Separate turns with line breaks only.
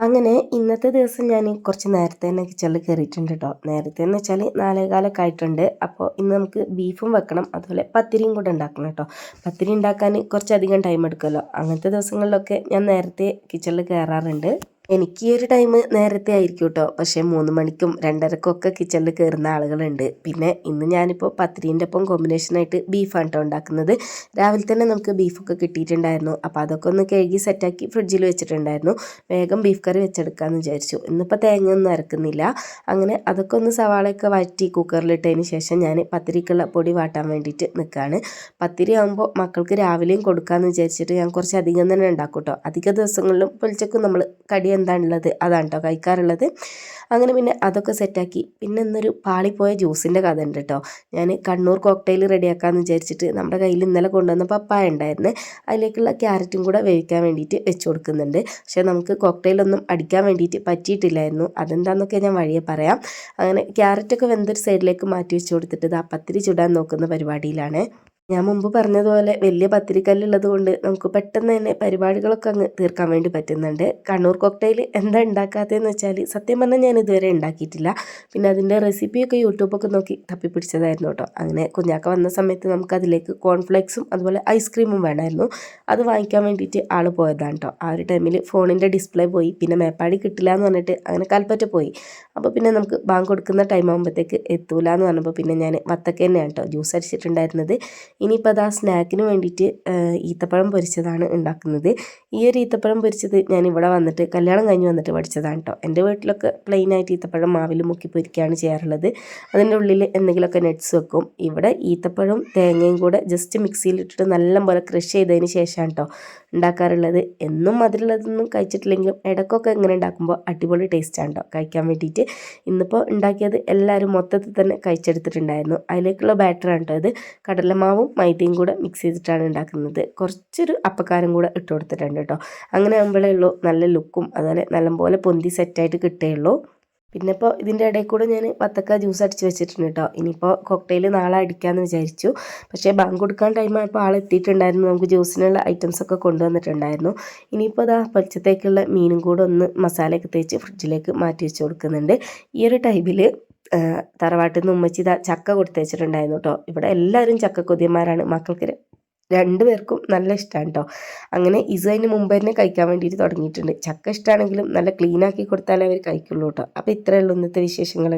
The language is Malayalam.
അങ്ങനെ ഇന്നത്തെ ദിവസം ഞാൻ കുറച്ച് നേരത്തെ തന്നെ കിച്ചണിൽ കയറിയിട്ടുണ്ട് കേട്ടോ. നേരത്തെ എന്ന് വെച്ചാൽ 4:15 ആയിട്ടുണ്ട്. അപ്പോൾ ഇന്ന് നമുക്ക് ബീഫും വെക്കണം, അതുപോലെ പത്തിരിയും കൂടെ ഉണ്ടാക്കണം കേട്ടോ. പത്തിരി ഉണ്ടാക്കാൻ കുറച്ചധികം ടൈം എടുക്കുമല്ലോ. അങ്ങനത്തെ ദിവസങ്ങളിലൊക്കെ ഞാൻ നേരത്തെ കിച്ചണിൽ കയറാറുണ്ട്. എനിക്ക് ഈ ഒരു ടൈം നേരത്തെ ആയിരിക്കും കേട്ടോ. പക്ഷേ 3 മണിക്കും 2:30ക്കും ഒക്കെ കിച്ചണിൽ കയറുന്ന ആളുകളുണ്ട്. പിന്നെ ഇന്ന് ഞാനിപ്പോൾ പത്തിരീൻ്റെ ഒപ്പം കോമ്പിനേഷനായിട്ട് ബീഫാണ് കേട്ടോ ഉണ്ടാക്കുന്നത്. രാവിലെ തന്നെ നമുക്ക് ബീഫൊക്കെ കിട്ടിയിട്ടുണ്ടായിരുന്നു. അപ്പോൾ അതൊക്കെ ഒന്ന് കഴുകി സെറ്റാക്കി ഫ്രിഡ്ജിൽ വെച്ചിട്ടുണ്ടായിരുന്നു. വേഗം ബീഫ് കറി വെച്ചെടുക്കാമെന്ന് വിചാരിച്ചു. ഇന്നിപ്പോൾ തേങ്ങയൊന്നും അരക്കുന്നില്ല. അങ്ങനെ അതൊക്കെ ഒന്ന് സവാളയൊക്കെ വഴറ്റി കുക്കറിലിട്ടതിന് ശേഷം ഞാൻ പത്തിരിക്കുള്ള പൊടി വാട്ടാൻ വേണ്ടിയിട്ട് നിൽക്കുകയാണ്. പത്തിരി ആകുമ്പോൾ മക്കൾക്ക് രാവിലെയും കൊടുക്കാമെന്ന് വിചാരിച്ചിട്ട് ഞാൻ കുറച്ച് അധികം തന്നെ ഉണ്ടാക്കും കേട്ടോ. അധിക ദിവസങ്ങളിലും പൊളിച്ചക്കും നമ്മൾ കടി എന്താണുള്ളത് അതാണ് കേട്ടോ കഴിക്കാറുള്ളത്. അങ്ങനെ പിന്നെ അതൊക്കെ സെറ്റാക്കി. പിന്നെ ഇന്നൊരു പാളിപ്പോയ ജ്യൂസിൻ്റെ കഥ ഉണ്ട് കേട്ടോ. ഞാൻ കണ്ണൂർ കോക്ടെയിൽ റെഡിയാക്കാമെന്ന് വിചാരിച്ചിട്ട് നമ്മുടെ കയ്യിൽ ഇന്നലെ കൊണ്ടുവന്ന പപ്പായ ഉണ്ടായിരുന്നു. അതിലേക്കുള്ള ക്യാരറ്റും കൂടെ വേവിക്കാൻ വേണ്ടിയിട്ട് വെച്ച് കൊടുക്കുന്നുണ്ട്. പക്ഷേ നമുക്ക് കോക്ടെയിലൊന്നും അടിക്കാൻ വേണ്ടിയിട്ട് പറ്റിയിട്ടില്ലായിരുന്നു. അതെന്താണെന്നൊക്കെ ഞാൻ വഴിയെ പറയാം. അങ്ങനെ ക്യാരറ്റൊക്കെ വെന്തൊരു സൈഡിലേക്ക് മാറ്റി വെച്ച് കൊടുത്തിട്ട് ആ പത്തിരി ചുടാൻ നോക്കുന്ന പരിപാടിയിലാണ്. ഞാൻ മുമ്പ് പറഞ്ഞതുപോലെ വലിയ പത്തിരിക്കല്ലുള്ളത് കൊണ്ട് നമുക്ക് പെട്ടെന്ന് തന്നെ പരിപാടികളൊക്കെ അങ്ങ് തീർക്കാൻ വേണ്ടി പറ്റുന്നുണ്ട്. കണ്ണൂർ കോക്ടെയിൽ എന്താ ഉണ്ടാക്കാത്തതെന്ന് വെച്ചാൽ സത്യം പറഞ്ഞാൽ ഞാൻ ഇതുവരെ ഉണ്ടാക്കിയിട്ടില്ല. പിന്നെ അതിൻ്റെ റെസിപ്പിയൊക്കെ യൂട്യൂബൊക്കെ നോക്കി തപ്പിപ്പിടിച്ചതായിരുന്നു കേട്ടോ. അങ്ങനെ കുഞ്ഞാക്ക വന്ന സമയത്ത് നമുക്കതിലേക്ക് കോൺഫ്ലെക്സും അതുപോലെ ഐസ്ക്രീമും വേണമായിരുന്നു. അത് വാങ്ങിക്കാൻ വേണ്ടിയിട്ട് ആൾ പോയതാണ് കേട്ടോ. ആ ഒരു ടൈമിൽ ഫോണിൻ്റെ ഡിസ്പ്ലേ പോയി. പിന്നെ മേപ്പാടി കിട്ടില്ല എന്ന് പറഞ്ഞിട്ട് അങ്ങനെ കൽപ്പറ്റ പോയി. അപ്പോൾ പിന്നെ നമുക്ക് ബാങ്ക് കൊടുക്കുന്ന ടൈം ആകുമ്പോഴത്തേക്ക് എത്തൂല എന്ന് പറഞ്ഞപ്പോൾ പിന്നെ ഞാൻ വത്തക്ക തന്നെയാണ് കേട്ടോ ജ്യൂസ് അടിച്ചിട്ടുണ്ടായിരുന്നത്. ഇനിയിപ്പോൾ അത് ആ സ്നാക്കിന് വേണ്ടിയിട്ട് ഈത്തപ്പഴം പൊരിച്ചതാണ് ഉണ്ടാക്കുന്നത്. ഈ ഒരു ഈത്തപ്പഴം പൊരിച്ചത് ഞാൻ ഇവിടെ വന്നിട്ട് കല്യാണം കഴിഞ്ഞ് വന്നിട്ട് പഠിച്ചതാണ് കേട്ടോ. എൻ്റെ വീട്ടിലൊക്കെ പ്ലെയിനായിട്ട് ഈത്തപ്പഴം മാവിൽ മുക്കി പൊരിക്കുകയാണ് ചെയ്യാറുള്ളത്. അതിൻ്റെ ഉള്ളിൽ എന്തെങ്കിലുമൊക്കെ നട്ട്സ് വെക്കും. ഇവിടെ ഈത്തപ്പഴവും തേങ്ങയും കൂടെ ജസ്റ്റ് മിക്സിയിലിട്ടിട്ട് നല്ലപോലെ ക്രഷ് ചെയ്തതിന് ശേഷമാണ് കേട്ടോ ഉണ്ടാക്കാറുള്ളത്. എന്നും മധുരമുള്ളതൊന്നും കഴിച്ചിട്ടില്ലെങ്കിലും ഇടയ്ക്കൊക്കെ ഇങ്ങനെ ഉണ്ടാക്കുമ്പോൾ അടിപൊളി ടേസ്റ്റാണ് കേട്ടോ കഴിക്കാൻ വേണ്ടിയിട്ട്. ഇന്നിപ്പോൾ ഉണ്ടാക്കിയത് എല്ലാവരും മൊത്തത്തിൽ തന്നെ കഴിച്ചെടുത്തിട്ടുണ്ടായിരുന്നു. അതിലേക്കുള്ള ബാറ്ററാണ് കേട്ടോ ഇത്. കടലമാവും മൈദയും കൂടെ മിക്സ് ചെയ്തിട്ടാണ് ഉണ്ടാക്കുന്നത്. കുറച്ചൊരു അപ്പക്കാരം കൂടെ ഇട്ട് കൊടുത്തിട്ടുണ്ട് കേട്ടോ. അങ്ങനെ ആകുമ്പോഴേ ഉള്ളൂ നല്ല ലുക്കും അതുപോലെ നല്ലപോലെ പൊന്തി സെറ്റായിട്ട് കിട്ടുകയുള്ളൂ. പിന്നെ ഇപ്പോൾ ഇതിൻ്റെ ഇടയിൽ കൂടെ ഞാൻ വത്തക്ക ജ്യൂസ് അടിച്ച് വെച്ചിട്ടുണ്ട് കേട്ടോ. ഇനിയിപ്പോൾ കോക്ടെയിൽ നാളെ അടിക്കാമെന്ന് വിചാരിച്ചു. പക്ഷേ ബാങ്ക് കൊടുക്കാൻ ടൈമായപ്പോൾ ആളെത്തിയിട്ടുണ്ടായിരുന്നു. നമുക്ക് ജ്യൂസിനുള്ള ഐറ്റംസൊക്കെ കൊണ്ടുവന്നിട്ടുണ്ടായിരുന്നു. ഇനിയിപ്പോൾ അതാ പൊരിച്ചത്തേക്കുള്ള മീനും കൂടെ ഒന്ന് മസാലയൊക്കെ തേച്ച് ഫ്രിഡ്ജിലേക്ക് മാറ്റി വെച്ച് കൊടുക്കുന്നുണ്ട്. ഈ ഒരു ടൈമിൽ തറവാട്ടിൽ നിന്ന് ഉമ്മച്ചി ചക്ക കൊടുത്ത് വെച്ചിട്ടുണ്ടായിരുന്നു കേട്ടോ. ഇവിടെ എല്ലാവരും ചക്ക കൊതിയന്മാരാണ്. മക്കൾക്ക് 2 പേർക്കും നല്ല ഇഷ്ടമാണ് കേട്ടോ. അങ്ങനെ ഇസു അതിന് മുമ്പ് തന്നെ കഴിക്കാൻ വേണ്ടിയിട്ട് തുടങ്ങിയിട്ടുണ്ട്. ചക്ക ഇഷ്ടമാണെങ്കിലും നല്ല ക്ലീനാക്കി കൊടുത്താലേ അവർ കഴിക്കുള്ളൂ കേട്ടോ. അപ്പോൾ ഇത്രയേ ഉള്ളൂ ഇന്നത്തെ വിശേഷങ്ങൾ.